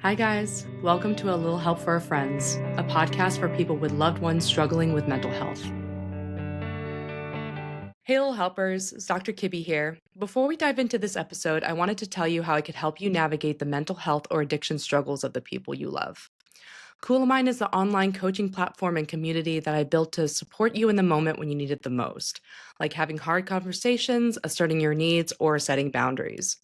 Hi, guys. Welcome to A Little Help for Our Friends, a podcast for people with loved ones struggling with mental health. Hey, little helpers. It's Dr. Kibbe here. Before we dive into this episode, I wanted to tell you how I could help you navigate the mental health or addiction struggles of the people you love. Cool of Mine is the online coaching platform and community that I built to support you in the moment when you need it the most, like having hard conversations, asserting your needs, or setting boundaries.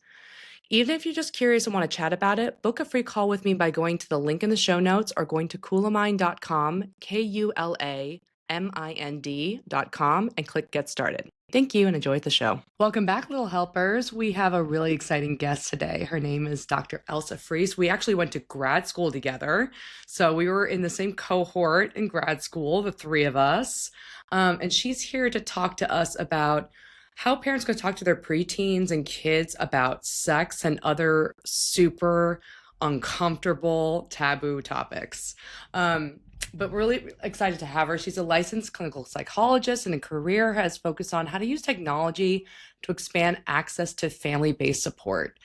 Even if you're just curious and want to chat about it, book a free call with me by going to the link in the show notes or going to coolamind.com, KULAMIND.com, and click Get Started. Thank you and enjoy the show. Welcome back, little helpers. We have a really exciting guest today. Her name is Dr. Elsa Friis. We actually went to grad school together. So we were in the same cohort in grad school, the three of us. And she's here to talk to us about how parents can talk to their preteens and kids about sex and other super uncomfortable taboo topics. But we're really excited to have her. She's a licensed clinical psychologist and a career has focused on how to use technology to expand access to family-based support.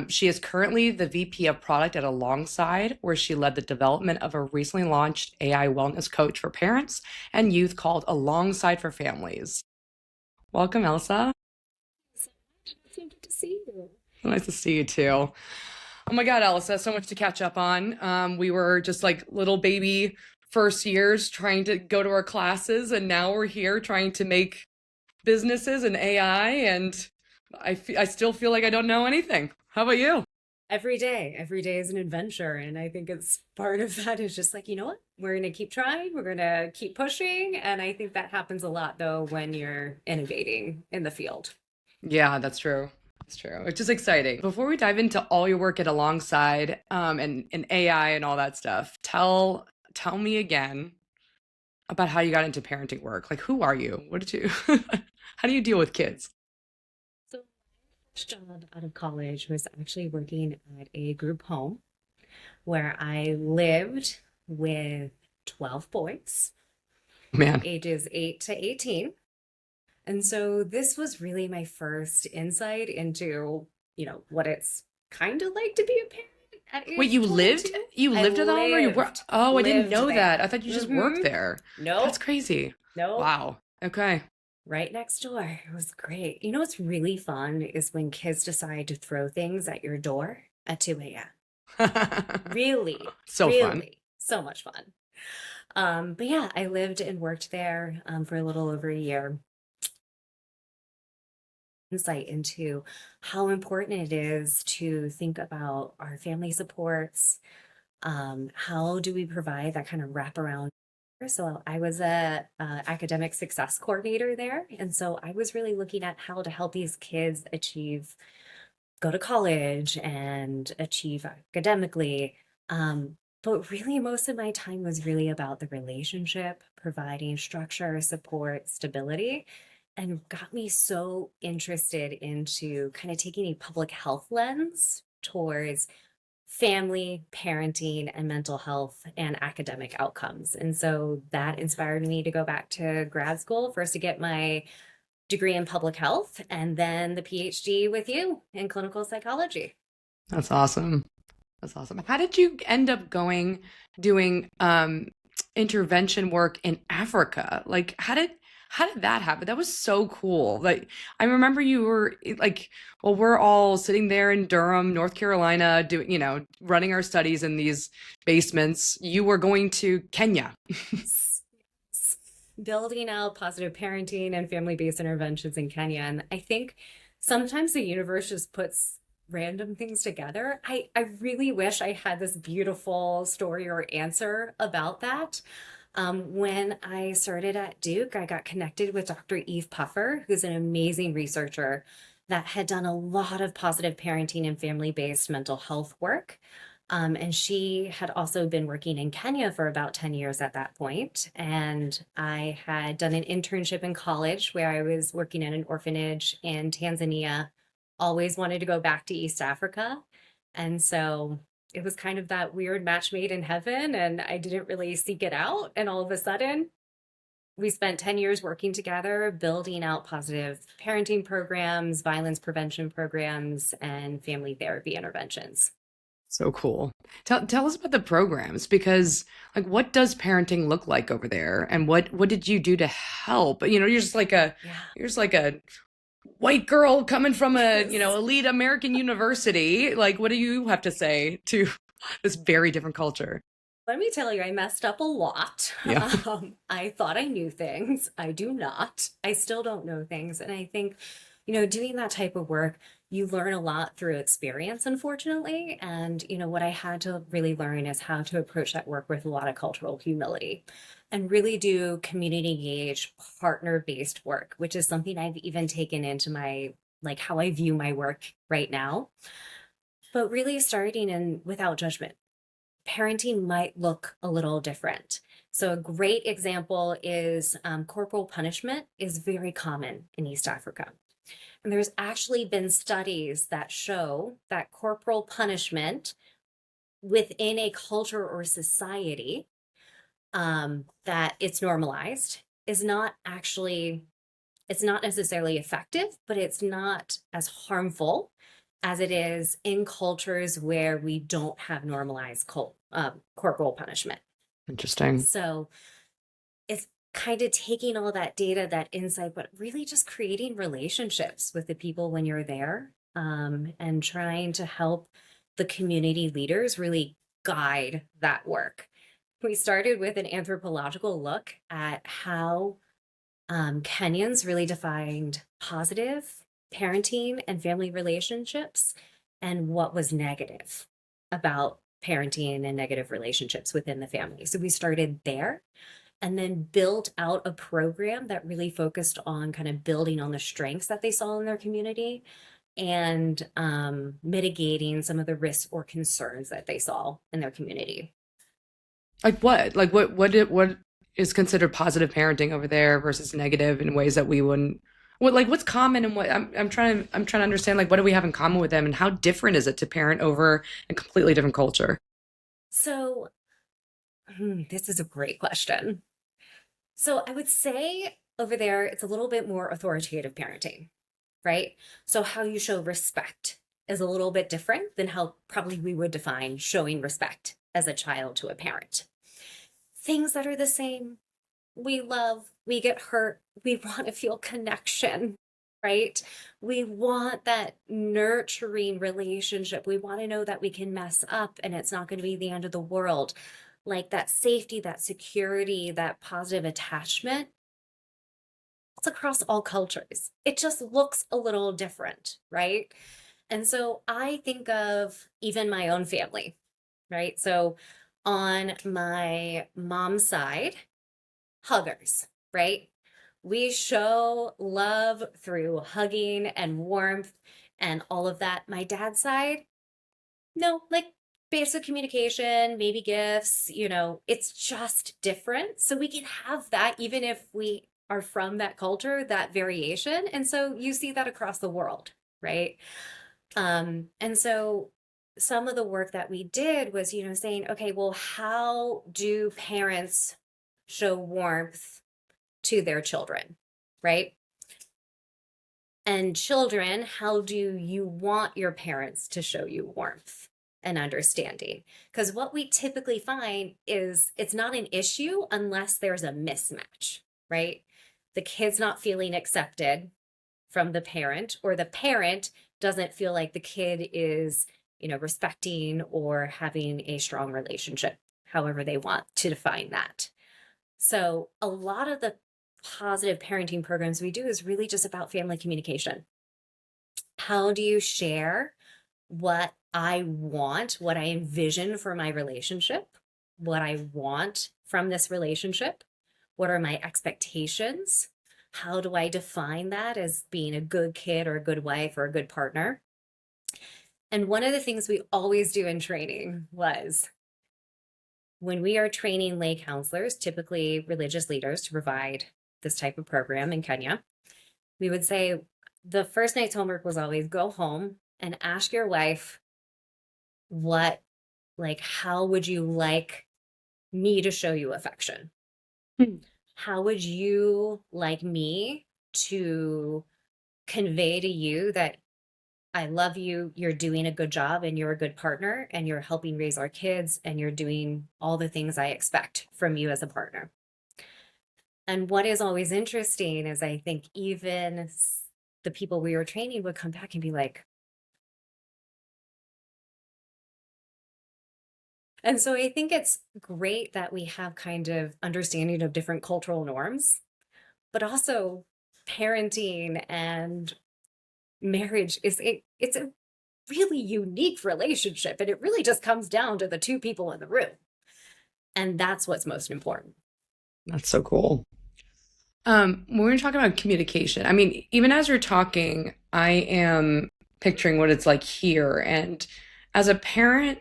She is currently the VP of product at Alongside, where she led the development of a recently launched AI wellness coach for parents and youth called Alongside for Families. Welcome, Elsa. So much. It's so good to see you. Nice to see you too. Oh my God, Elsa, so much to catch up on. We were just like little baby first years trying to go to our classes, and now we're here trying to make businesses and AI, and I still feel like I don't know anything. How about you? Every day is an adventure. And I think it's part of that is just like, you know what? We're going to keep trying, we're going to keep pushing. And I think that happens a lot, though, when you're innovating in the field. Yeah, that's true. That's true. It's just exciting. Before we dive into all your work at Alongside, and AI and all that stuff, tell me again about how you got into parenting work. Like, who are you? What did you, how do you deal with kids? So, my first job out of college was actually working at a group home where I lived with 12 boys, Man, ages 8 to 18. And so this was really my first insight into, what it's kind of like to be a parent at wait, age 22. you I lived at the home or you were, oh, I didn't lived know that. I there. thought you just worked there. That's Nope, crazy. nope. Wow. Okay. Right next door. It was great. You know what's really fun is when kids decide to throw things at your door at 2 a.m. Really, So fun. really, so much fun. But yeah, I lived and worked there for a little over a year. Insight into how important it is to think about our family supports. How do we provide that kind of wraparound? So I was a academic success coordinator there, and so I was really looking at how to help these kids achieve, go to college and achieve academically. But really, most of my time was really about the relationship, providing structure, support, stability, and got me so interested into kind of taking a public health lens towards family, parenting, and mental health and academic outcomes. And so that inspired me to go back to grad school, first to get my degree in public health and then the PhD with you in clinical psychology. That's awesome. That's awesome. How did you end up doing intervention work in Africa? Like how did that happen? That was so cool. Like I remember you were like, well, we're all sitting there in Durham, North Carolina, doing, running our studies in these basements. You were going to Kenya. Building out positive parenting and family-based interventions in Kenya. And I think sometimes the universe just puts random things together. I really wish I had this beautiful story or answer about that. When I started at Duke, I got connected with Dr. Eve Puffer, who's an amazing researcher that had done a lot of positive parenting and family-based mental health work. And she had also been working in Kenya for about 10 years at that point. And I had done an internship in college where I was working in an orphanage in Tanzania, always wanted to go back to East Africa. And so it was kind of that weird match made in heaven, and I didn't really seek it out. And all of a sudden, we spent 10 years working together, building out positive parenting programs, violence prevention programs, and family therapy interventions. So cool. Tell us about the programs because like what does parenting look like over there and what did you do to help? You know, Yeah. you're just like a white girl coming from a, Yes. elite American university. Like what do you have to say to this very different culture? Let me tell you, I messed up a lot. Yeah. I thought I knew things. I do not. I still don't know things. And I think, doing that type of work, you learn a lot through experience, unfortunately. And, what I had to really learn is how to approach that work with a lot of cultural humility and really do community engaged, partner based work, which is something I've even taken into my, like, how I view my work right now. But really starting in without judgment, parenting might look a little different. So, a great example is corporal punishment is very common in East Africa. And there's actually been studies that show that corporal punishment within a culture or society that it's normalized is not actually, it's not necessarily effective, but it's not as harmful as it is in cultures where we don't have normalized corporal punishment. Interesting. So it's kind of taking all that data, that insight, but really just creating relationships with the people when you're there, and trying to help the community leaders really guide that work. We started with an anthropological look at how Kenyans really defined positive parenting and family relationships and what was negative about parenting and negative relationships within the family. So we started there and then built out a program that really focused on kind of building on the strengths that they saw in their community and mitigating some of the risks or concerns that they saw in their community. Like what? Like what is considered positive parenting over there versus negative in ways that we wouldn't what's common and what I'm trying to understand like what do we have in common with them and how different is it to parent over a completely different culture? So, this is a great question. So, I would say over there, it's a little bit more authoritative parenting, right? So, how you show respect is a little bit different than how probably we would define showing respect as a child to a parent. Things that are the same, we love, we get hurt, we want to feel connection, right? We want that nurturing relationship. We want to know that we can mess up and it's not going to be the end of the world. Like that safety, that security, that positive attachment. It's across all cultures. It just looks a little different, right? And so I think of even my own family, right? So on my mom's side, huggers, right? We show love through hugging and warmth and all of that. My dad's side, no, like basic communication, maybe gifts, it's just different. So we can have that even if we are from that culture, that variation. And so you see that across the world, right? And so some of the work that we did was, saying, okay, well, how do parents show warmth to their children, right? And children, how do you want your parents to show you warmth and understanding? Because what we typically find is it's not an issue unless there's a mismatch, right? The kid's not feeling accepted from the parent, or the parent doesn't feel like the kid is, respecting or having a strong relationship, however they want to define that. So, a lot of the positive parenting programs we do is really just about family communication. How do you share what I want, what I envision for my relationship, what I want from this relationship? What are my expectations? How do I define that as being a good kid or a good wife or a good partner? And one of the things we always do in training was when we are training lay counselors, typically religious leaders, to provide this type of program in Kenya, we would say the first night's homework was always go home and ask your wife what, like, how would you like me to show you affection? Hmm. How would you like me to convey to you that I love you, you're doing a good job, and you're a good partner, and you're helping raise our kids, and you're doing all the things I expect from you as a partner. And what is always interesting is I think even the people we were training would come back and be like, and so I think it's great that we have kind of understanding of different cultural norms, but also parenting and marriage it's a really unique relationship, and it really just comes down to the two people in the room. And that's what's most important. That's so cool. When we're talking about communication, I mean, even as you're talking, I am picturing what it's like here. And as a parent,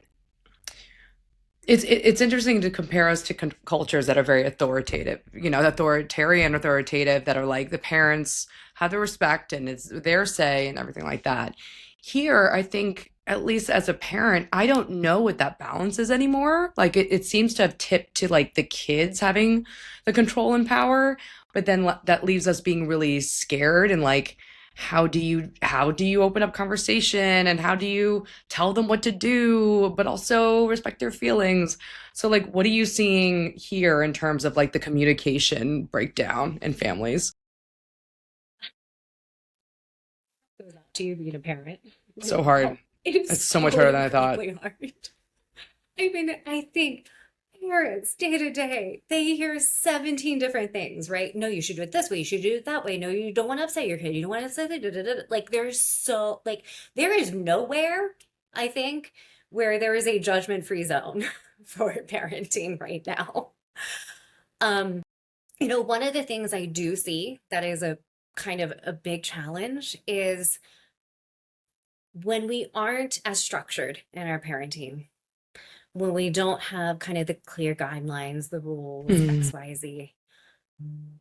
it's interesting to compare us to cultures that are very authoritative, authoritative, that are like the parents have the respect and it's their say and everything like that. Here, I think, at least as a parent, I don't know what that balance is anymore. Like it seems to have tipped to like the kids having the control and power, but then that leaves us being really scared and like, how do you open up conversation and how do you tell them what to do but also respect their feelings? So like what are you seeing here in terms of like the communication breakdown in families? To you being a parent So right hard. now, it is It's so much so harder than I thought. incredibly hard. I mean, I think parents day to day, they hear 17 different things, right? No, you should do it this way. You should do it that way. No, you don't want to upset your kid. You don't want to say that. Like, there is nowhere, I think, where there is a judgment free zone for parenting right now. Um, one of the things I do see that is a kind of a big challenge is when we aren't as structured in our parenting, when we don't have kind of the clear guidelines, the rules, Mm, XYZ,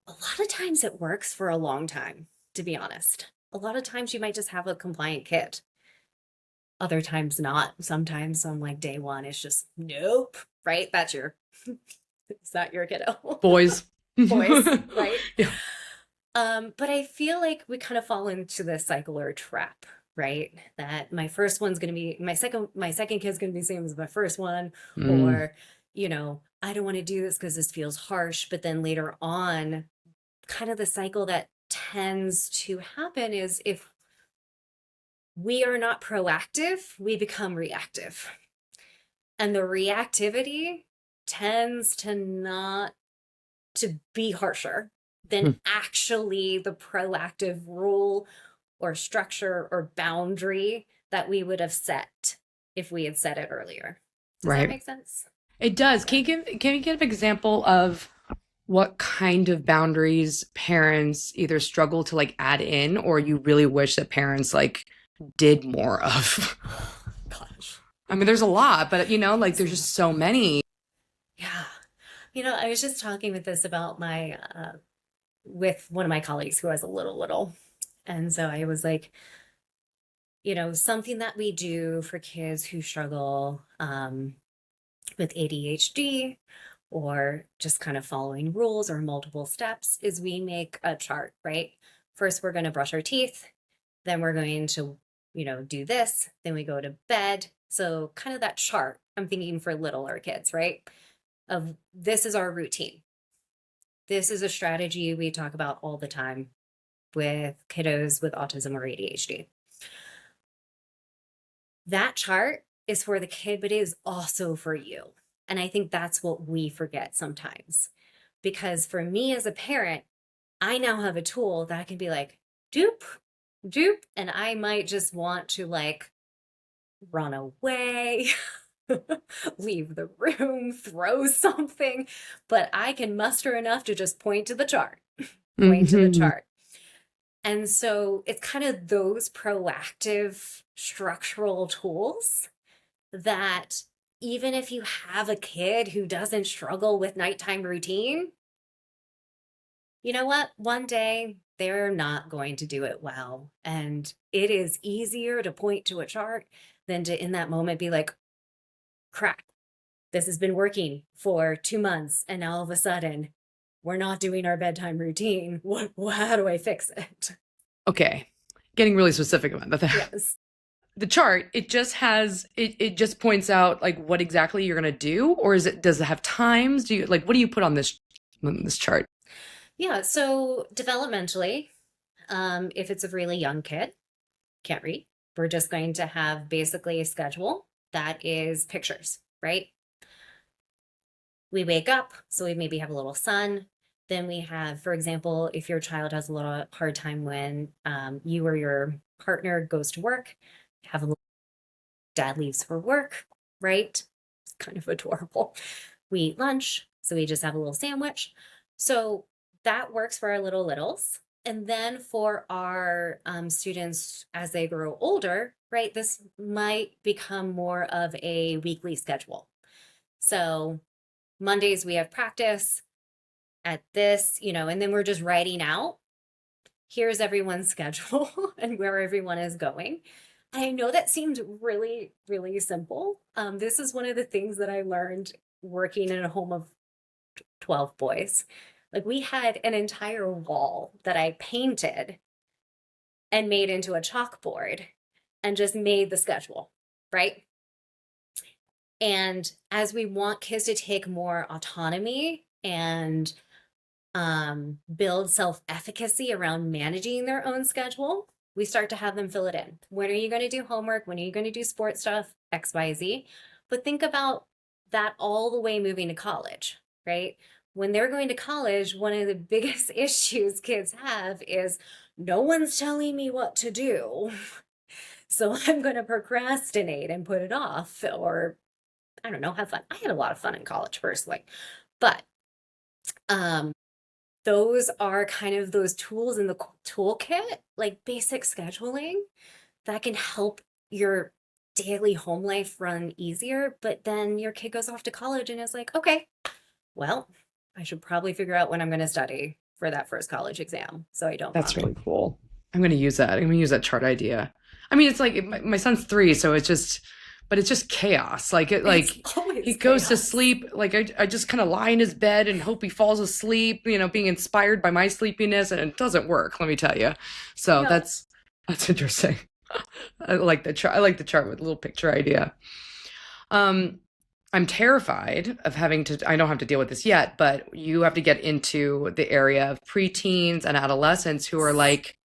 a lot of times it works for a long time, to be honest. A lot of times you might just have a compliant kid. Other times not. Sometimes on like day one, it's just nope, right? Is that your kiddo? boys. Boys, right? Yeah. But I feel like we kind of fall into this cycle or trap, right? That my first one's gonna be my second kid's gonna be the same as my first one, Mm, or I don't want to do this because this feels harsh. But then later on, kind of the cycle that tends to happen is if we are not proactive, we become reactive. And the reactivity tends to not to be harsher than mm, actually the proactive rule or structure or boundary that we would have set if we had set it earlier. Does that right. make sense? It does. Yeah. Can you give an example of what kind of boundaries parents either struggle to like add in or you really wish that parents like did more of? Gosh. I mean, there's a lot, but like There's a there's lot. just so many. Yeah. I was just talking with this about my with one of my colleagues who has a little. And so I was like, something that we do for kids who struggle with ADHD or just kind of following rules or multiple steps is we make a chart, right? First, we're going to brush our teeth, then we're going to, do this, then we go to bed. So, kind of that chart, I'm thinking for littler kids, right? Of this is our routine. This is a strategy we talk about all the time with kiddos with autism or ADHD. That chart is for the kid, but it is also for you. And I think that's what we forget sometimes. Because for me as a parent, I now have a tool that I can be like, dupe, dupe. And I might just want to like run away, leave the room, throw something, but I can muster enough to just point to the chart, point to the Hmm. chart. And so it's kind of those proactive structural tools that even if you have a kid who doesn't struggle with nighttime routine, you know what? One day they're not going to do it well. And it is easier to point to a chart than to, in that moment, be like, crap, this has been working for 2 months. And now all of a sudden, we're not doing our bedtime routine. How do I fix it? Okay. Getting really specific about that. Yes. the chart, it just has it just points out like what exactly you're gonna do, or does it have times? Do you like what do you put on this chart? Yeah, so developmentally, if it's a really young kid, can't read, we're just going to have basically a schedule that is pictures, right? We wake up, so we maybe have a little sun. Then we have, for example, if your child has a little hard time when you or your partner goes to work, have a little dad leaves for work, right? It's kind of adorable. We eat lunch, so we just have a little sandwich. So that works for our little littles. And then for our students as they grow older, right, this might become more of a weekly schedule. So Mondays we have practice at this, and then we're just writing out here's everyone's schedule and where everyone is going. I know that seemed really, really simple. This is one of the things that I learned working in a home of 12 boys. Like we had an entire wall that I painted and made into a chalkboard and just made the schedule, right? And as we want kids to take more autonomy and build self efficacy around managing their own schedule, we start to have them fill it in. When are you going to do homework? When are you going to do sports stuff? X, Y, Z. But think about that all the way moving to college, right? When they're going to college, one of the biggest issues kids have is no one's telling me what to do. So I'm going to procrastinate and put it off, or I don't know, have fun. I had a lot of fun in college personally, but um, those are kind of those tools in the toolkit, like basic scheduling that can help your daily home life run easier. But then your kid goes off to college and is like, okay, well, I should probably figure out when I'm going to study for that first college exam so I don't That's flunk. really cool. I'm gonna use that. I'm gonna use that chart idea. I mean, it's like my son's 3, so but it's just chaos. It's Like he always goes to chaos. sleep. Like I just kind of lie in his bed and hope he falls asleep. Being inspired by my sleepiness, and it doesn't work. Let me tell you. So Yeah. that's interesting. I like the chart. I like the chart with a little picture idea. Um, I'm terrified of having to. I don't have to deal with this yet, but you have to get into the area of preteens and adolescents who are like,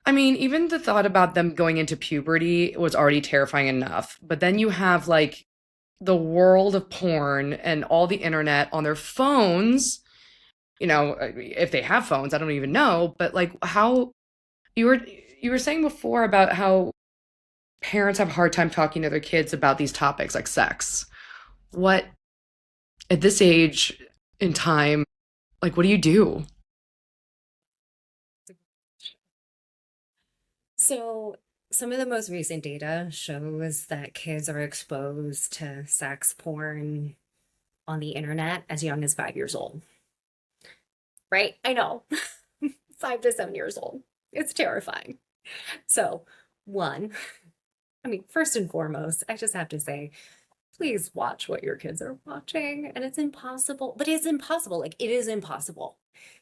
I mean, even the thought about them going into puberty was already terrifying enough. But then you have like the world of porn and all the internet on their phones. If they have phones, I don't even know. But like how you were you were saying before about how parents have a hard time talking to their kids about these topics like sex. What at this age in time, like what do you do? So, some of the most recent data shows that kids are exposed to sex porn on the internet as young as 5 years old, right? I know, 5 to 7 years old. It's terrifying. So, one, I mean, first and foremost, I just have to say, please watch what your kids are watching. And it's impossible, but it's impossible. Like, it is impossible.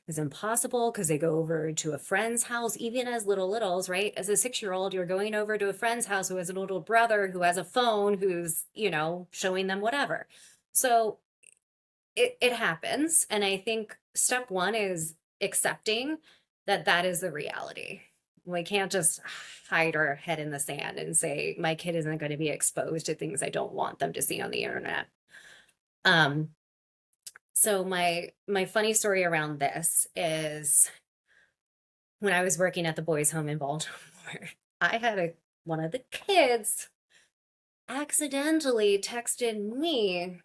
It's impossible because they go over to a friend's house, even as littles, right? As a 6 year old, you're going over to a friend's house who has an older brother who has a phone who's, showing them whatever. So it happens. And I think step one is accepting that that is the reality. We can't just hide our head in the sand and say, my kid isn't going to be exposed to things I don't want them to see on the internet. Um, so my funny story around this is when I was working at the boys' home in Baltimore, I had one of the kids accidentally texted me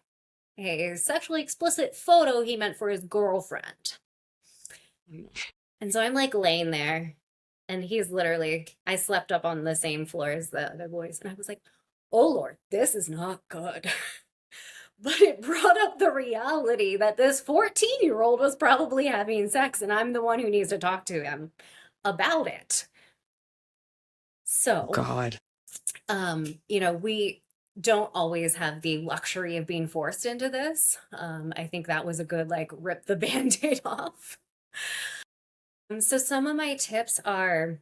a sexually explicit photo he meant for his girlfriend. And so I'm like laying there, and he's literally, I slept up on the same floor as the other boys, and I was like, oh Lord, this is not good. But it brought up the reality that this 14-year-old was probably having sex, and I'm the one who needs to talk to him about it. So, God. we don't always have the luxury of being forced into this. I think that was a good, like, rip the band-aid off. So some of my tips are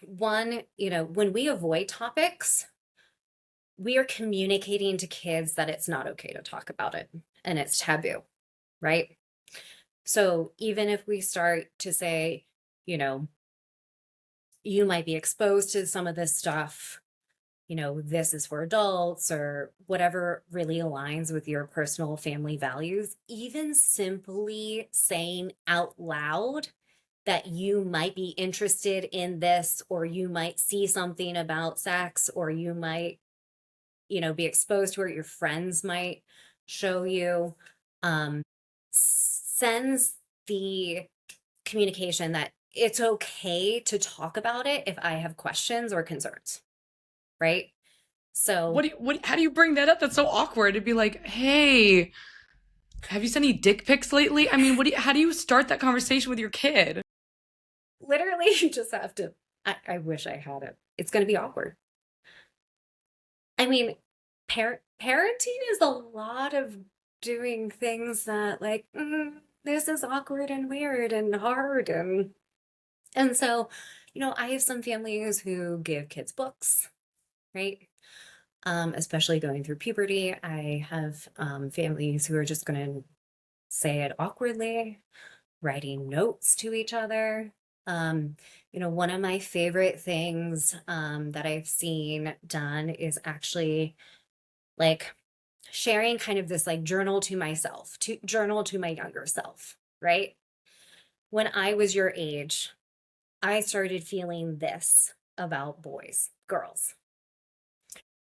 one, when we avoid topics, we are communicating to kids that it's not okay to talk about it and it's taboo, right? So even if we start to say, you know, you might be exposed to some of this stuff, this is for adults or whatever really aligns with your personal family values, even simply saying out loud that you might be interested in this, or you might see something about sex, or you might, be exposed to it, your friends might show you, um, sends the communication that it's okay to talk about it if I have questions or concerns, right? So How do you bring that up? That's so awkward. It'd be like, hey, have you sent any dick pics lately? I mean, how do you start that conversation with your kid? literally, you just have to. I wish I had it. It's going to be awkward. I mean, parenting is a lot of doing things that, like, this is awkward and weird and hard. And so, I have some families who give kids books, right? Especially going through puberty. I have families who are just going to say it awkwardly, writing notes to each other. One of my favorite things that I've seen done is actually like sharing kind of this like journal to myself, to journal to my younger self, right? When I was your age, I started feeling this about boys, girls.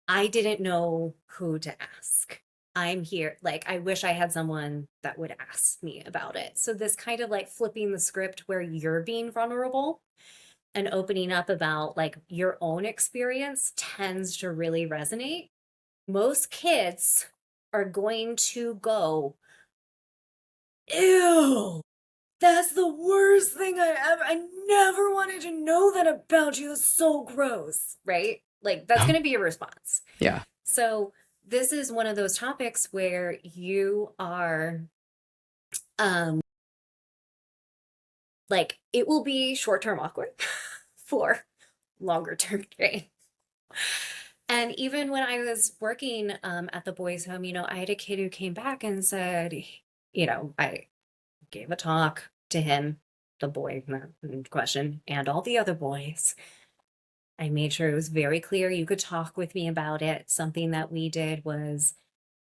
I didn't know who to ask. I'm here. Like, I wish I had someone that would ask me about it. So, this kind of like flipping the script where you're being vulnerable and opening up about like your own experience tends to really resonate. Most kids are going to go, ew, that's the worst thing I never wanted to know that about you. It's so gross, right? Like, that's going to be a response. Yeah. So, this is one of those topics where you are, um, like, it will be short term awkward for longer term gain. And even when I was working at the boys' home, I had a kid who came back and said, I gave a talk to him, the boy in question, and all the other boys. I made sure it was very clear you could talk with me about it. Something that we did was,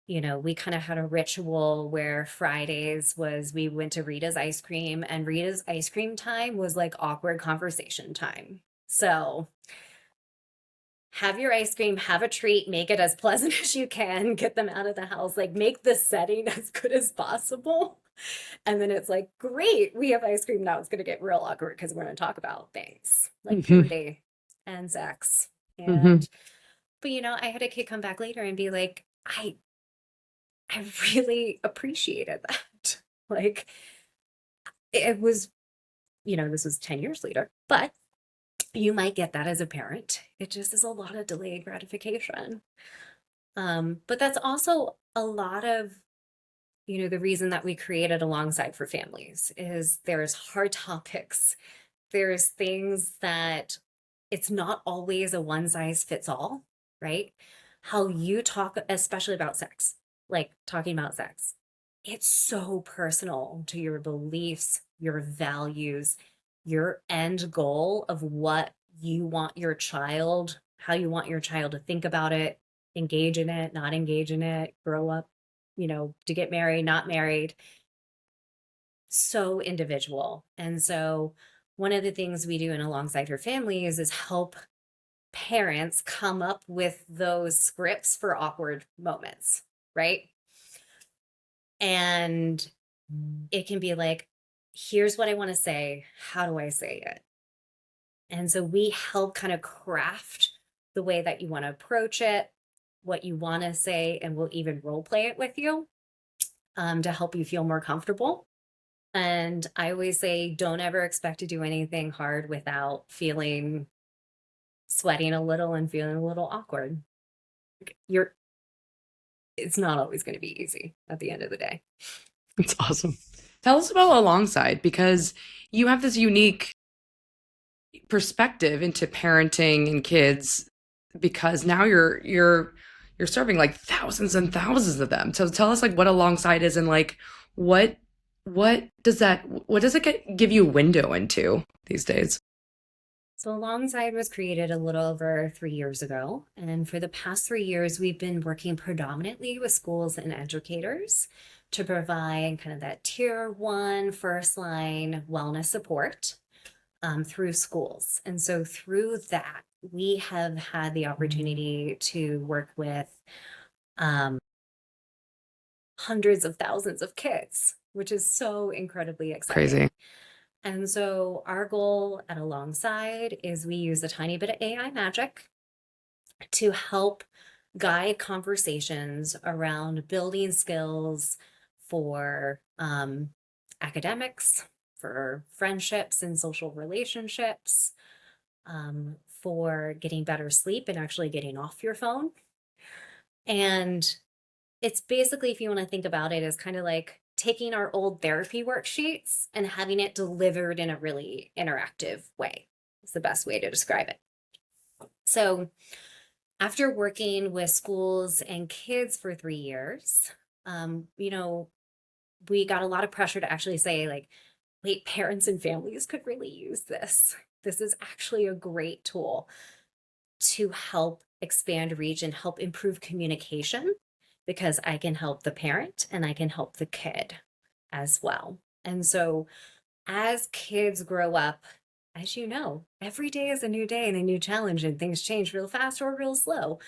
we kind of had a ritual where Fridays was we went to Rita's ice cream, and Rita's ice cream time was like awkward conversation time. So have your ice cream, have a treat, make it as pleasant as you can, get them out of the house, like make the setting as good as possible. And then it's like, great, we have ice cream now. It's going to get real awkward because we're going to talk about things like Hmm. puberty and sex. Hmm. But I had a kid come back later and be like, I really appreciated that. Like, it was, this was 10 years later, but you might get that as a parent. It just is a lot of delayed gratification. But that's also a lot of, the reason that we created Alongside for Families is there's hard topics. There's things that it's not always a one size fits all, right? How you talk, especially about sex, like talking about sex, it's so personal to your beliefs, your values, your end goal of what you want your child, how you want your child to think about it, engage in it, not engage in it, grow up, to get married, not married. So individual. And so, one of the things we do in Alongside Her Families is help parents come up with those scripts for awkward moments, right? And it can be like, here's what I want to say. How do I say it? And so we help kind of craft the way that you want to approach it, what you want to say, and we'll even role play it with you to help you feel more comfortable. And I always say, don't ever expect to do anything hard without feeling sweating a little and feeling a little awkward. You're It's not always going to be easy at the end of the day. It's awesome. Tell us about Alongside because you have this unique perspective into parenting and kids because now you're serving like thousands and thousands of them. So tell us like what alongside is and like what what does it give you a window into these days? So Alongside was created a little over 3 years ago. And for the past 3 years, we've been working predominantly with schools and educators to provide kind of that tier 1 first line wellness support through schools. And so through that, we have had the opportunity to work with um, hundreds of thousands of kids, which is so incredibly Crazy. exciting. And so our goal at Alongside is we use a tiny bit of AI magic to help guide conversations around building skills for academics, for friendships and social relationships, for getting better sleep and actually getting off your phone. And it's basically, if you want to think about it, as kind of like taking our old therapy worksheets and having it delivered in a really interactive way. It's the best way to describe it. So, after working with schools and kids for 3 years, you know, we got a lot of pressure to actually say, like, wait, parents and families could really use this. This is actually a great tool to help expand reach and help improve communication because I can help the parent and I can help the kid as well. And so as kids grow up, as you know, every day is a new day and a new challenge, and things change real fast or real slow.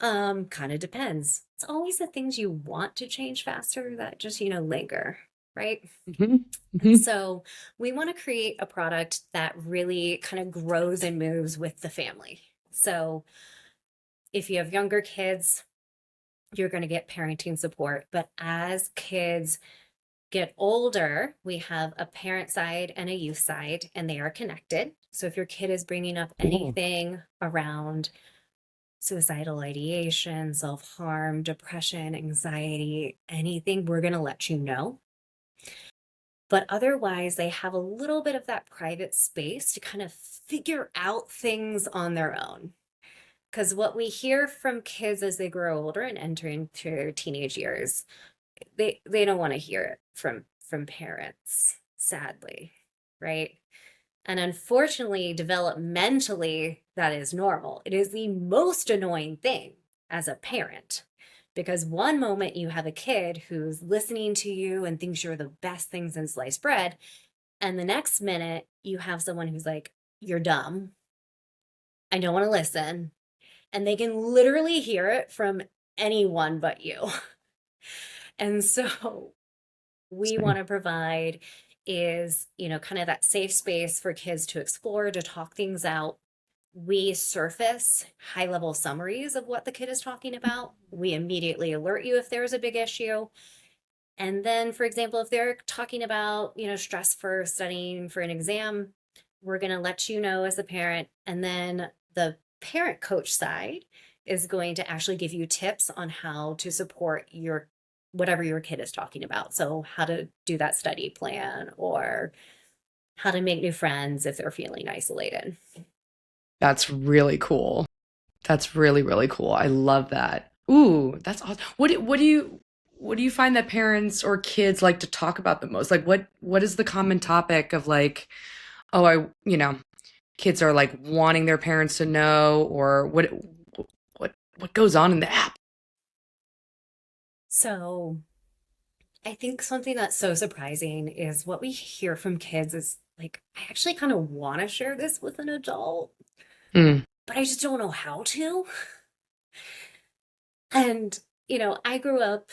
Kind of depends. It's always the things you want to change faster that just, linger, right? Hmm. And Hmm. so we want to create a product that really kind of grows and moves with the family. So if you have younger kids, you're going to get parenting support. But as kids get older, we have a parent side and a youth side, and they are connected. So if your kid is bringing up Cool. anything around suicidal ideation, self harm, depression, anxiety, anything, we're going to let you know. But otherwise, they have a little bit of that private space to kind of figure out things on their own. Because what we hear from kids as they grow older and enter into their teenage years, they don't want to hear it from parents, sadly, right? And unfortunately, developmentally, that is normal. It is the most annoying thing as a parent because one moment you have a kid who's listening to you and thinks you're the best thing since sliced bread, and the next minute you have someone who's like, "You're dumb. I don't want to listen." And they can literally hear it from anyone but you. And so we want to provide is, kind of that safe space for kids to explore, to talk things out. We surface high level summaries of what the kid is talking about. We immediately alert you if there's a big issue. And then, for example, if they're talking about, stress for studying for an exam, we're going to let you know as a parent. And then the parent coach side is going to actually give you tips on how to support your whatever your kid is talking about. So, how to do that study plan or how to make new friends if they're feeling isolated. That's really cool. That's really, really cool. I love that. Ooh, that's awesome. What do you find that parents or kids like to talk about the most? Like what is the common topic of like, oh, kids are like wanting their parents to know or what goes on in the app? So, I think something that's so surprising is what we hear from kids is like, I actually kind of want to share this with an adult, Mm. but I just don't know how to. And, I grew up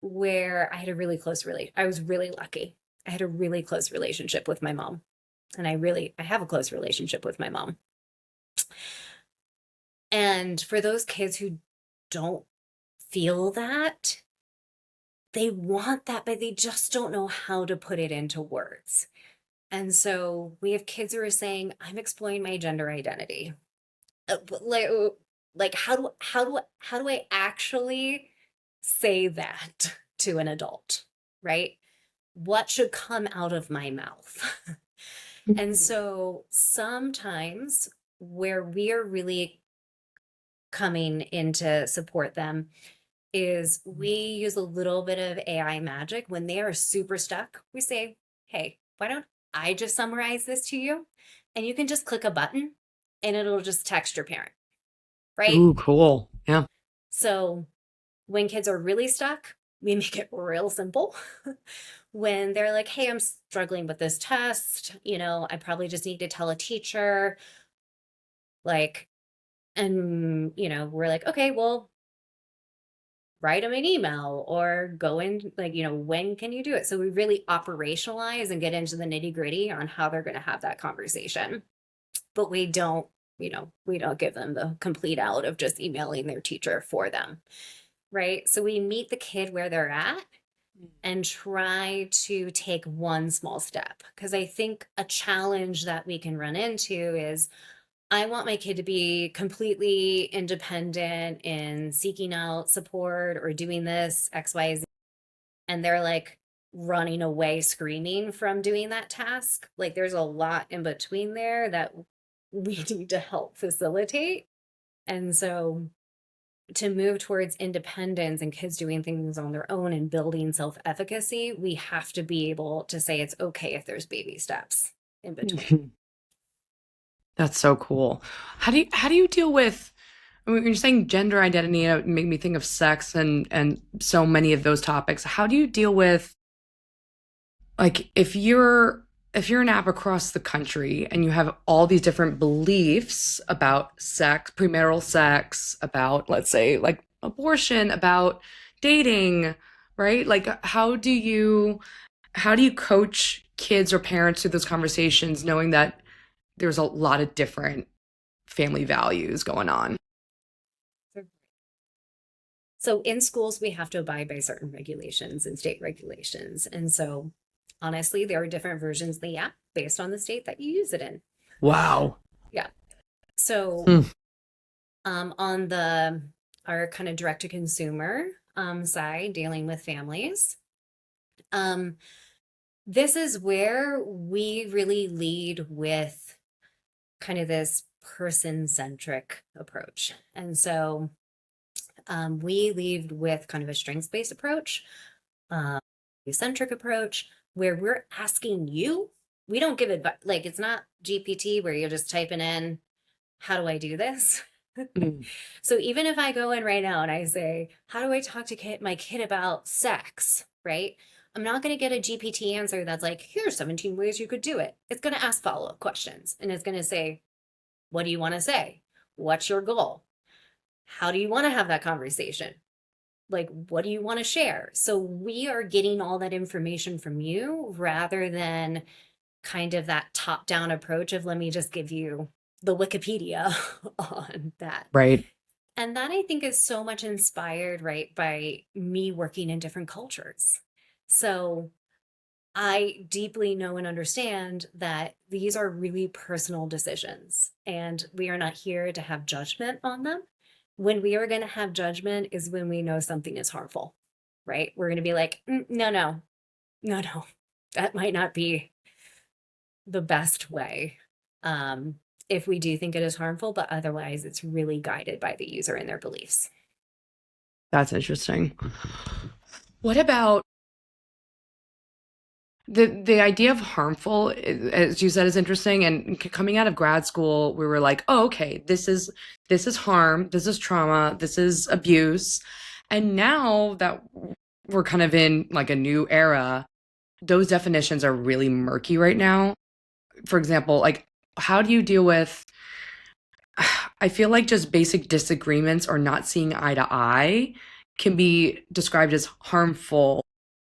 where I had a really close relate. I was really lucky. I had a really close relationship with my mom. And I have a close relationship with my mom. And for those kids who don't feel that, they want that, but they just don't know how to put it into words. And so we have kids who are saying, "I'm exploring my gender identity." But like how do I actually say that to an adult, right? What should come out of my mouth? And so sometimes where we are really coming in to support them is we use a little bit of AI magic. When they are super stuck, we say, hey, why don't I just summarize this to you? And you can just click a button and it'll just text your parent, right? Ooh, cool. Yeah. So when kids are really stuck, we make it real simple. When they're like, hey, I'm struggling with this test, I probably just need to tell a teacher, like, and, we're like, okay, well, write them an email or go in, like, when can you do it? So we really operationalize and get into the nitty gritty on how they're going to have that conversation. But we don't give them the complete out of just emailing their teacher for them. Right. So we meet the kid where they're at and try to take one small step. Because I think a challenge that we can run into is I want my kid to be completely independent in seeking out support or doing this, XYZ. And they're like running away screaming from doing that task. Like there's a lot in between there that we need to help facilitate. And so to move towards independence and kids doing things on their own and building self-efficacy, we have to be able to say it's okay if there's baby steps in between. That's so cool. How do you deal with, I mean, when you're saying gender identity, it made me think of sex and so many of those topics. How do you deal with, like, if you're an app across the country and you have all these different beliefs about sex, premarital sex, about, let's say, like abortion, about dating, right? Like, how do you coach kids or parents through those conversations, knowing that there's a lot of different family values going on? So in schools, we have to abide by certain regulations and state regulations. And so honestly, there are different versions of the app based on the state that you use it in. Wow. Yeah. So Hmm. on the our kind of direct to consumer side, dealing with families, um, this is where we really lead with kind of this person centric approach. And so we lead with kind of a strengths based approach, um, centric approach, where we're asking you. We don't give advice. Like it's not GPT where you're just typing in, how do I do this? Mm. So even if I go in right now and I say, how do I talk to my kid about sex? Right? I'm not going to get a GPT answer that's like, here's 17 ways you could do it. It's going to ask follow up questions and it's going to say, what do you want to say? What's your goal? How do you want to have that conversation? Like, what do you want to share? So we are getting all that information from you rather than kind of that top down approach of let me just give you the Wikipedia on that. Right. And that I think is so much inspired, right, by me working in different cultures. So I deeply know and understand that these are really personal decisions, and we are not here to have judgment on them. When we are going to have judgment is when we know something is harmful, right? We're going to be like, no, no, no, no, that might not be the best way. Um, if we do think it is harmful, but otherwise it's really guided by the user and their beliefs. That's interesting. What about the idea of harmful, as you said, is interesting. And coming out of grad school, we were like, oh, okay, this is harm, this is trauma, this is abuse. And now that we're kind of in like a new era, those definitions are really murky right now. For example, like, how do you deal with, I feel like just basic disagreements or not seeing eye to eye can be described as harmful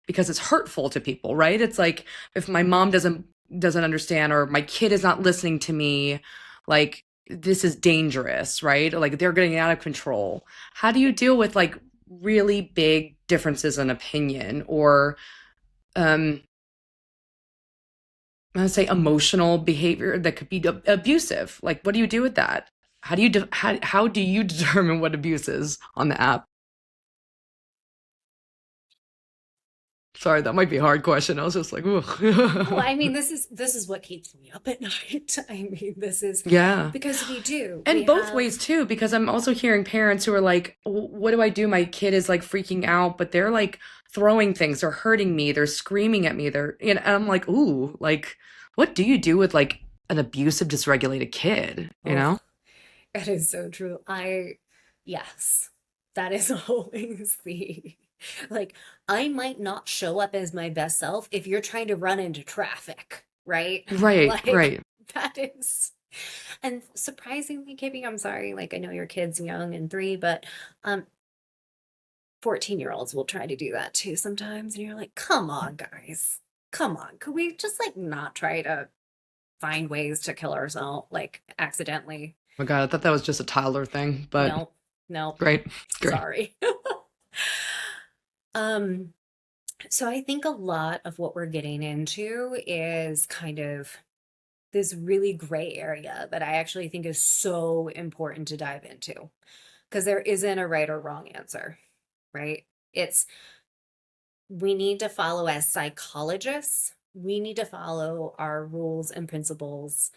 because it's hurtful to people, right? It's like if my mom doesn't understand, or my kid is not listening to me, like, this is dangerous, right? Like they're getting out of control. How do you deal with like really big differences in opinion, or um I would say emotional behavior that could be abusive? Like, what do you do with that? How do you determine what abuse is on the app? Sorry, that might be a hard question. I was just like, ooh. Oh, I mean, this is what keeps me up at night. I mean, this is Yeah. because we And both have ways too, because I'm also hearing parents who are like, What do I do? My kid is like freaking out, but they're like throwing things, they're hurting me, they're screaming at me, and I'm like, ooh, like, what do you do with like an abusive, dysregulated kid, you oh, know? it is so true. Yes, that is always the like, I might not show up as my best self if you're trying to run into traffic, right? Right, Like, right. that is, and surprisingly, Kippy, I'm sorry, like, I know your kid's young and 3, but um, 14-year-olds will try to do that too sometimes. And you're like, come on, guys. Come on. Could we just like not try to find ways to kill ourselves, like accidentally? Oh my God, I thought that was just a toddler thing, but No, no, great, great. sorry. um, so I think a lot of what we're getting into is kind of this really gray area that I actually think is so important to dive into because there isn't a right or wrong answer, right? It's we need to follow as psychologists, we need to follow our rules and principles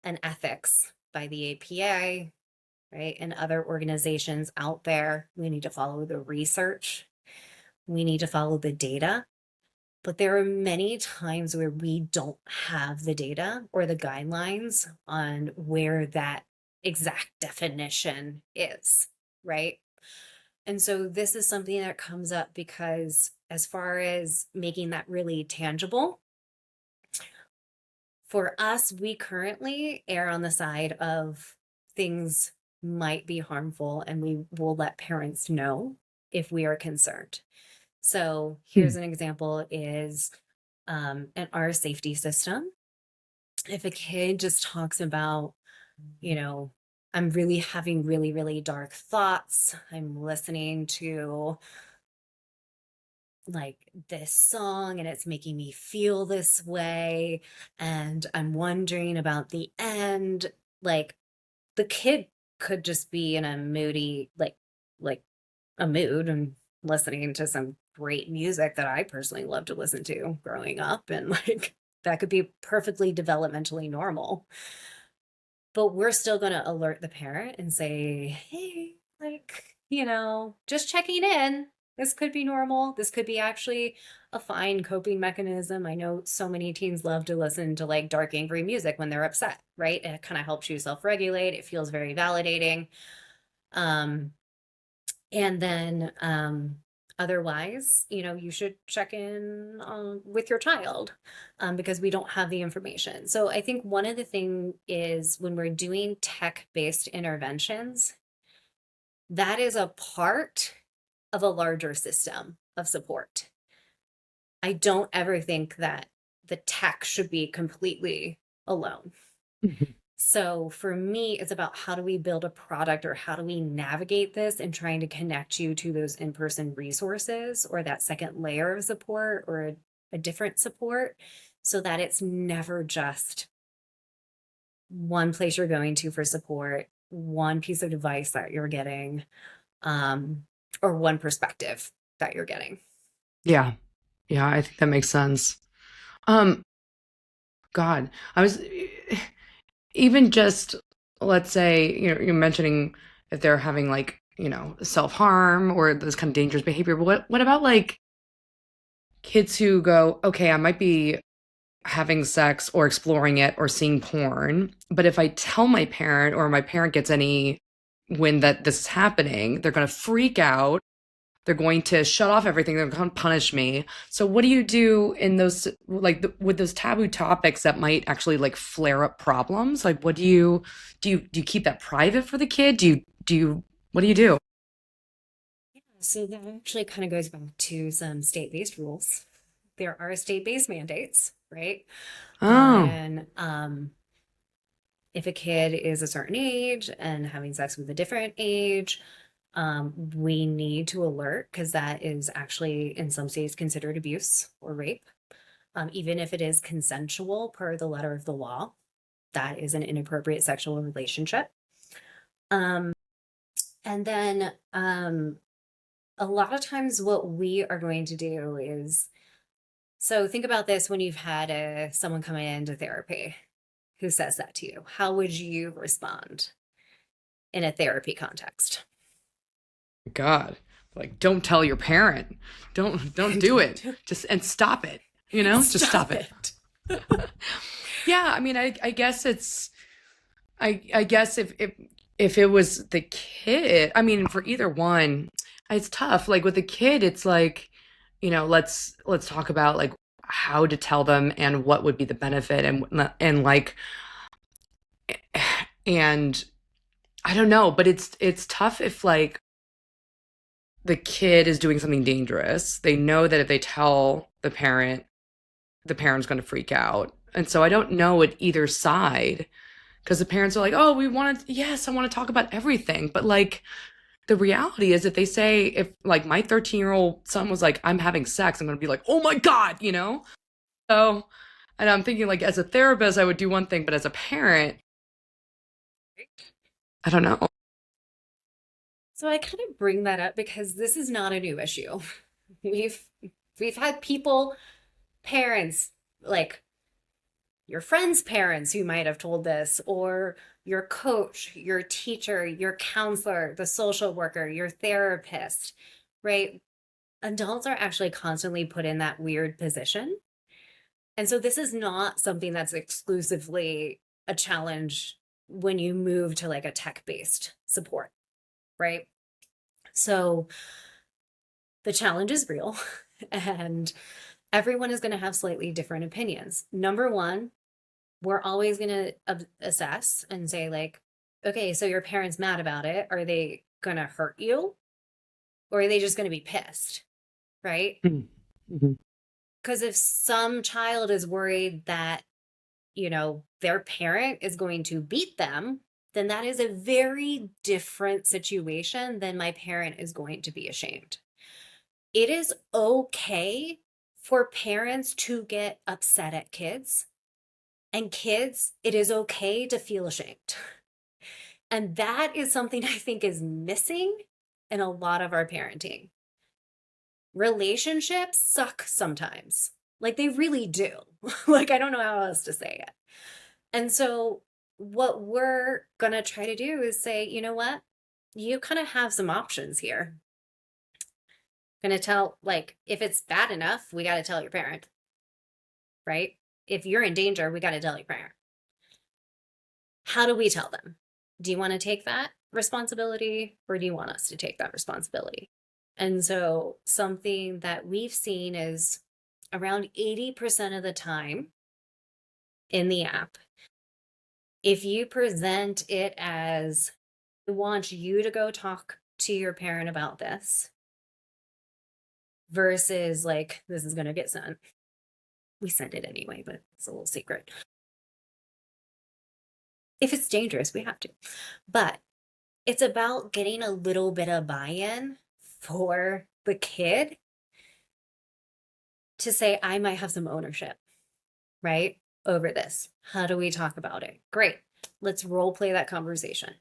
and ethics by the APA, right? And other organizations out there. We need to follow the research. We need to follow the data. But there are many times where we don't have the data or the guidelines on where that exact definition is, right? And so this is something that comes up because, as far as making that really tangible, for us, we currently err on the side of things might be harmful, and we will let parents know if we are concerned. So Hmm. here's an example is in our safety system. If a kid just talks about, you know, I'm really having really, really dark thoughts, I'm listening to like this song and it's making me feel this way and I'm wondering about the end, like the kid could just be in a moody like a mood and listening to some great music that I personally love to listen to growing up, and like that could be perfectly developmentally normal, but we're still going to alert the parent and say, hey, like, just checking in. This could be normal. This could be actually a fine coping mechanism. I know so many teens love to listen to like dark, angry music when they're upset, right? It kind of helps you self regulate. It feels very validating. Um, and then otherwise, you should check in with your child because we don't have the information. So I think one of the things is when we're doing tech-based interventions, that is a part of a larger system of support. I don't ever think that the tech should be completely alone. So for me, it's about how do we build a product or how do we navigate this and trying to connect you to those in-person resources or that second layer of support or a different support so that it's never just one place you're going to for support, one piece of advice that you're getting, um, or one perspective that you're getting. Yeah, yeah, I think that makes sense. Um, God, I was even just let's say you're mentioning if they're having like self-harm or this kind of dangerous behavior, but what about like kids who go, okay, I might be having sex or exploring it or seeing porn, but if I tell my parent or my parent gets any wind that this is happening, they're going to freak out. They're going to shut off everything. They're going to punish me. So what do you do in those like with those taboo topics that might actually like flare up problems? Like what do you keep that private for the kid? Do you what do you do? Yeah, so that actually kind of goes back to some state-based rules. There are state-based mandates, right? Oh. On if a kid is a certain age and having sex with a different age, we need to alert because that is actually in some states considered abuse or rape. Even if it is consensual per the letter of the law, that is an inappropriate sexual relationship. Um, and then a lot of times what we are going to do is So think about this when you've had someone coming into therapy who says that to you. How would you respond in a therapy context? God, like don't tell your parent. Don't do it. Just and stop it. Just stop Stop it. it. Yeah, I mean, I guess it's I guess if it was the kid, I mean, for either one, it's tough. Like with the kid, it's like, let's talk about like how to tell them and what would be the benefit and like and I don't know, but it's tough if like the kid is doing something dangerous. They know that if they tell the parent's going to freak out. And so I don't know at either side because the parents are like, "Oh, we want to yes, I want to talk about everything." But like the reality is if they say if like my 13-year-old son was like, "I'm having sex," I'm going to be like, "Oh my God," you know? So, and I'm thinking like as a therapist I would do one thing, but as a parent, I don't know. So I kind of bring that up because this is not a new issue. We've we've had people, parents, like your friends' parents who might have told this, or your coach, your teacher, your counselor, the social worker, your therapist, right? Adults are actually constantly put in that weird position. And so this is not something that's exclusively a challenge when you move to like a tech-based support, right? So the challenge is real and everyone is going to have slightly different opinions. Number one, we're always going to assess and say like, okay, so your parents mad about it. Are they going to hurt you or are they just going to be pissed? Right? Mhm. Because if some child is worried that, their parent is going to beat them, then that is a very different situation than my parent is going to be ashamed. It is okay for parents to get upset at kids, and kids, it is okay to feel ashamed. And that is something I think is missing in a lot of our parenting. Relationships suck sometimes. Like they really do. Like I don't know how else to say it. And so what we're going to try to do is say, you know what? You kind of have some options here. Going to tell like if it's bad enough, we got to tell your parent, right? If you're in danger, we got to tell your parent. How do we tell them? Do you want to take that responsibility or do you want us to take that responsibility? And so something that we've seen is around 80% of the time in the app, if you present it as, I want you to go talk to your parent about this versus like, this is going to get sent. We send it anyway, but it's a little secret. If it's dangerous, we have to. But it's about getting a little bit of buy-in for the kid to say, I might have some ownership, right? Over this. How do we talk about it? Great. Let's role play that conversation.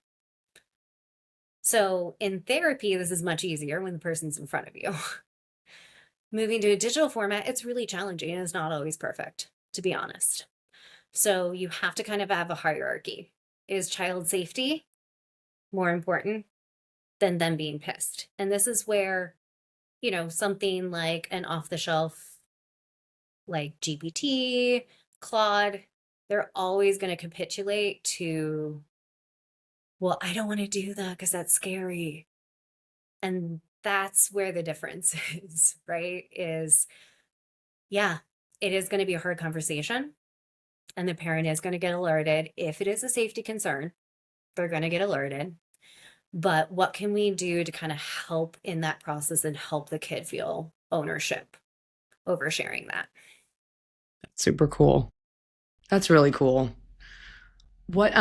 So in therapy, this is much easier when the person's in front of you. Moving to a digital format, it's really challenging and it's not always perfect, to be honest. So you have to kind of have a hierarchy. Is child safety more important than them being pissed? And this is where, something like an off the shelf, like GPT, Claude, they're always going to capitulate to, well, I don't want to do that because that's scary. And that's where the difference is, right? Is, yeah, it is going to be a hard conversation. And the parent is going to get alerted. If it is a safety concern, they're going to get alerted. But what can we do to kind of help in that process and help the kid feel ownership over sharing that? That's super cool. That's really cool. What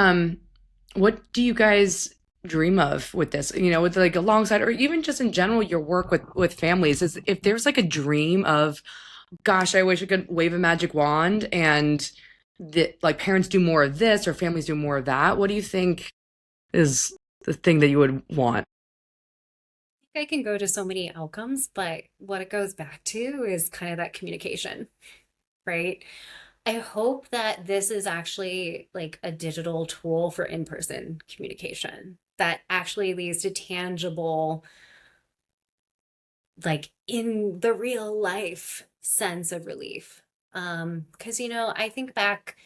what do you guys dream of with this? With like alongside or even just in general your work with families is if there's like a dream of gosh, I wish I could wave a magic wand and that like parents do more of this or families do more of that. What do you think is the thing that you would want? I can go to so many outcomes, but what it goes back to is kind of that communication, right? I hope that this is actually like a digital tool for in-person communication that actually leads to tangible, like in the real life sense of relief. Because I think back,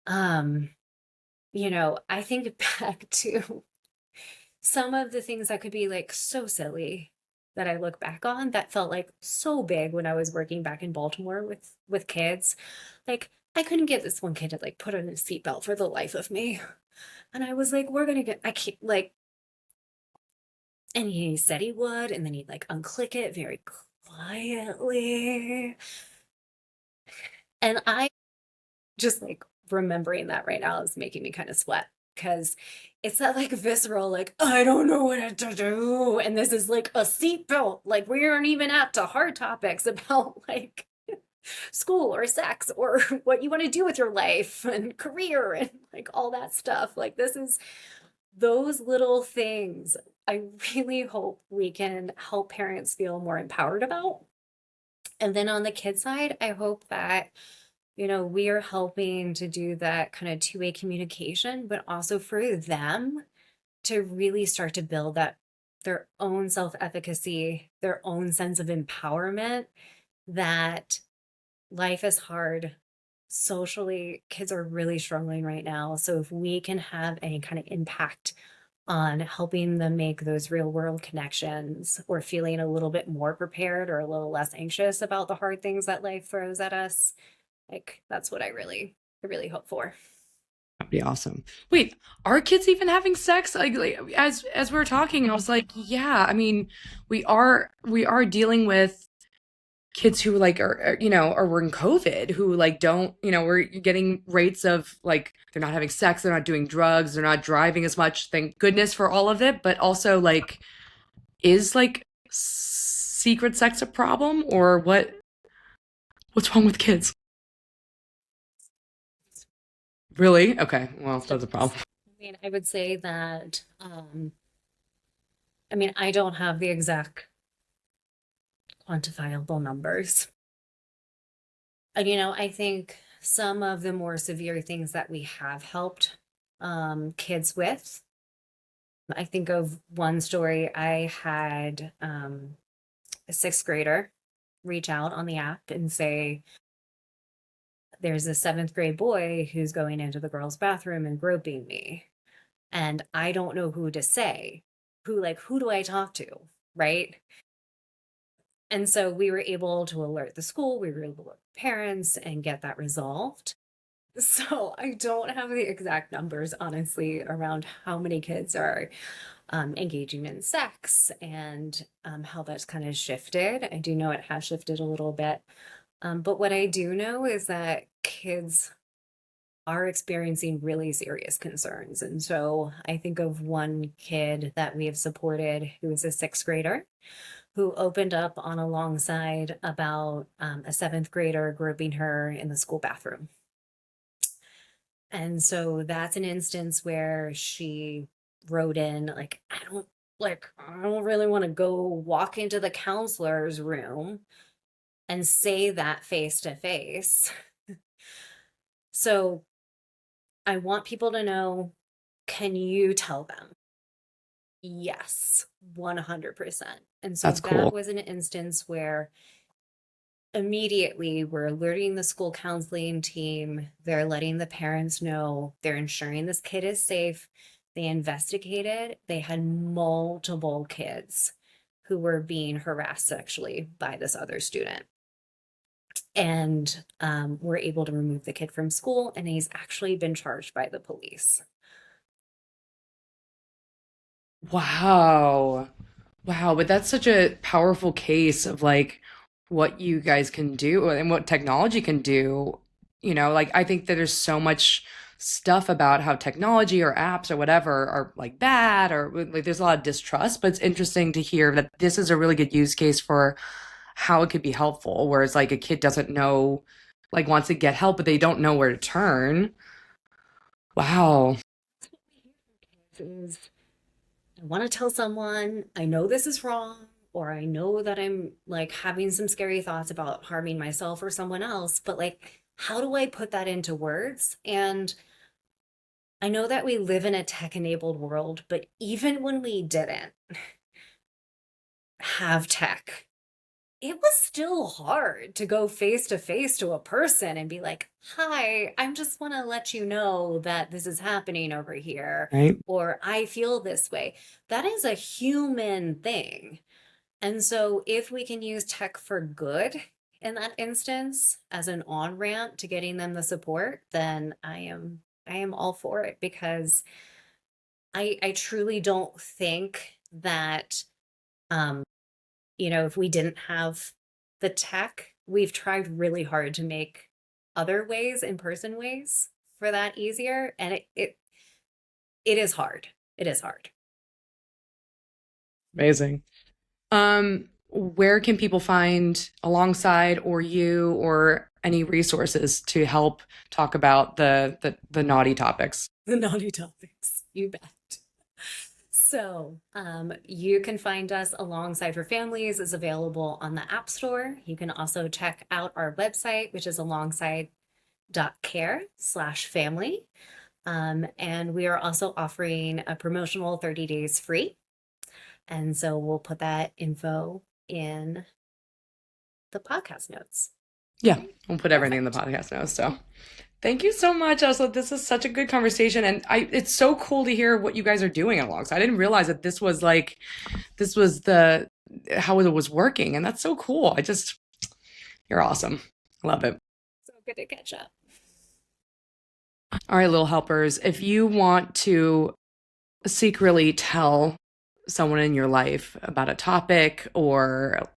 um, I think back to some of the things that could be like so silly that I look back on that felt like so big when I was working back in Baltimore with kids. Like I couldn't get this one kid to like put on a seatbelt for the life of me. And I was like, we're gonna get I can't like and he said he would, and then he'd like unclick it very quietly. And I just like remembering that right now is making me kind of sweat because it's that like visceral, like, I don't know what to do. And this is like a seatbelt. Like, we aren't even at to hard topics about like school or sex or what you want to do with your life and career and like all that stuff. Like, this is those little things I really hope we can help parents feel more empowered about. And then on the kid side, I hope that we are helping to do that kind of two-way communication, but also for them to really start to build that their own self-efficacy, their own sense of empowerment, that life is hard. Socially, kids are really struggling right now. So if we can have any kind of impact on helping them make those real world connections or feeling a little bit more prepared or a little less anxious about the hard things that life throws at us, like that's what I really hope for. That'd be awesome. Wait, are kids even having sex? Like as we were talking, I was like, yeah, I mean, we are dealing with kids who like are in COVID who like don't, we're getting rates of like they're not having sex, they're not doing drugs, they're not driving as much. Thank goodness for all of it, but also like is like secret sex a problem or what's wrong with kids? Really? Okay, well, So, that's a problem. I mean, I would say that, I mean, I don't have the exact quantifiable numbers. I think some of the more severe things that we have helped kids with. I think of one story. I had a sixth grader reach out on the app and say, there's a seventh grade boy who's going into the girls' bathroom and groping me. And I don't know who to say. Who do I talk to? Right. And so we were able to alert the school, we were able to alert parents and get that resolved. So I don't have the exact numbers, honestly, around how many kids are engaging in sex and how that's kind of shifted. I do know it has shifted a little bit. But what I do know is that kids are experiencing really serious concerns. And so I think of one kid that we have supported who is a sixth grader who opened up on alongside about a seventh grader groping her in the school bathroom. And so that's an instance where she wrote in, I don't really want to go walk into the counselor's room and say that face to face. So I want people to know, can you tell them? Yes, 100%. And so That's that cool. was an instance where immediately we're alerting the school counseling team. They're letting the parents know, they're ensuring this kid is safe. They investigated. They had multiple kids who were being harassed sexually by this other student. And we're able to remove the kid from school, and he's actually been charged by the police. Wow. Wow, but that's such a powerful case of like what you guys can do and what technology can do. Like I think that there's so much stuff about how technology or apps or whatever are like bad or like there's a lot of distrust, but it's interesting to hear that this is a really good use case for how it could be helpful, whereas like a kid doesn't know, like wants to get help, but they don't know where to turn. Wow. Is I want to tell someone, I know this is wrong, or I know that I'm like having some scary thoughts about harming myself or someone else, but like, how do I put that into words? And I know that we live in a tech enabled world, but even when we didn't have tech, it was still hard to go face to face to a person and be like, hi, I just want to let you know that this is happening over here, Right. or I feel this way. That is a human thing. And so if we can use tech for good in that instance as an on-ramp to getting them the support, then I am all for it, because I truly don't think that um if we didn't have the tech, we've tried really hard to make other ways, in person ways, for that easier. And it is hard. It is hard. Amazing. Where can people find alongside or you or any resources to help talk about the naughty topics? The naughty topics, you bet. So, you can find us alongside for families is available on the App Store. You can also check out our website, which is alongside.care/family. And we are also offering a promotional 30 days free. And so we'll put that info in the podcast notes. Yeah, we'll put everything in the Perfect. podcast notes. So thank you so much, Elsa. This is such a good conversation, and it's so cool to hear what you guys are doing alongside. I didn't realize that this was the how it was working, and that's so cool. You're awesome. Love it. So good to catch up. All right, little helpers, if you want to secretly tell someone in your life about a topic or,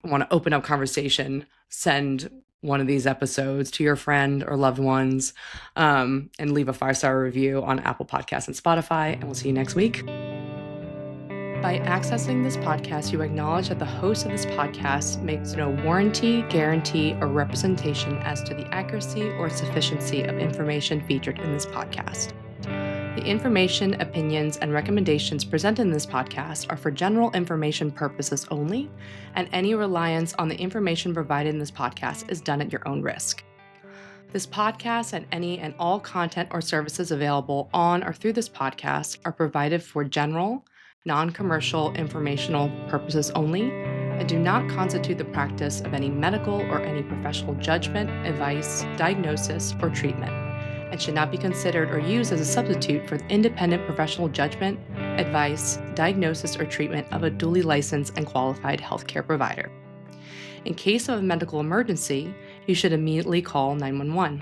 want to open up conversation, send one of these episodes to your friend or loved ones, and leave a 5-star review on Apple Podcasts and Spotify. And we'll see you next week. By accessing this podcast, you acknowledge that the host of this podcast makes no warranty, guarantee, or representation as to the accuracy or sufficiency of information featured in this podcast. The information, opinions, and recommendations presented in this podcast are for general information purposes only, and any reliance on the information provided in this podcast is done at your own risk. This podcast and any and all content or services available on or through this podcast are provided for general, non-commercial, informational purposes only, and do not constitute the practice of any medical or any professional judgment, advice, diagnosis, or treatment, and should not be considered or used as a substitute for the independent professional judgment, advice, diagnosis, or treatment of a duly licensed and qualified healthcare provider. In case of a medical emergency, you should immediately call 911.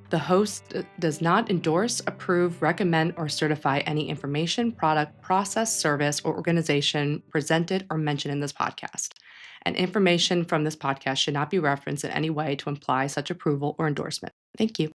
The host does not endorse, approve, recommend, or certify any information, product, process, service, or organization presented or mentioned in this podcast. And information from this podcast should not be referenced in any way to imply such approval or endorsement. Thank you.